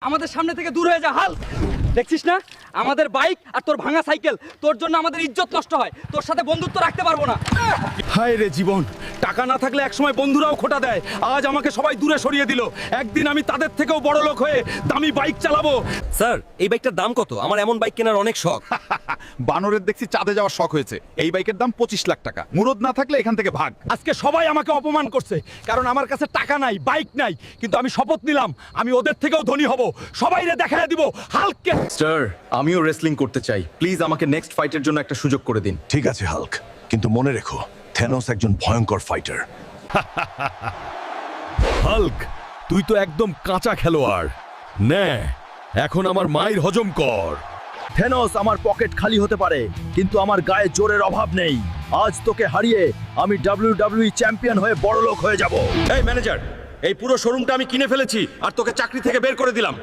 আমাদের সামনে থেকে দূর হয়ে যা হাল্ক। দেখছিস না আমাদের বাইক আর তোর ভাঙা সাইকেল, তোর জন্য আমাদের ইজ্জত নষ্ট হয়, তোর সাথে বন্ধুত্ব রাখতে পারবো না। হায় রে জীবন, টাকা না থাকলে একসময় বন্ধুরাও খোটা দেয়, আজ আমাকে সবাই দূরে সরিয়ে দিল। একদিন আমি তাদের থেকেও বড় লোক হয়ে দামি বাইক চালাবো। স্যার এই বাইকটার দাম কত? আমার এমন বাইক কেনার অনেক শখ। বানরের দেখছি চাঁদে যাওয়ার শখ হয়েছে। এই বাইকের দাম 25 লাখ টাকা। মুরদ না থাকলে এখান থেকে ভাগ। আজকে সবাই আমাকে অপমান করছে, কারণ আমার কাছে টাকা নাই, বাইক নাই, কিন্তু আমি শপথ নিলাম আমি ওদের থেকেও ধনী হব, সবাইরে দেখায় দিব হাল্ককে। স্যার আমিও রেসলিং করতে চাই, প্লিজ আমাকে নেক্সট ফাইটের জন্য একটা সুযোগ করে দিন। ঠিক আছে হাল্ক, কিন্তু মনে রেখো থেনোস একজন ভয়ঙ্কর ফাইটার। হাল্ক, তুই তো একদম কাঁচা খেলোয়াড়। নে, এখন আমার মায়ের হজম কর। থেনোস আমার পকেট খালি হতে পারে, কিন্তু আমার গায়ে জোরের অভাব নেই। আজ তোকে হারিয়ে আমি WWE চ্যাম্পিয়ন হয়ে বড়লোক হয়ে যাব। এই ম্যানেজার, এই পুরো শোরুমটা আমি কিনে ফেলেছি আর তোকে চাকরি থেকে বের করে দিলাম।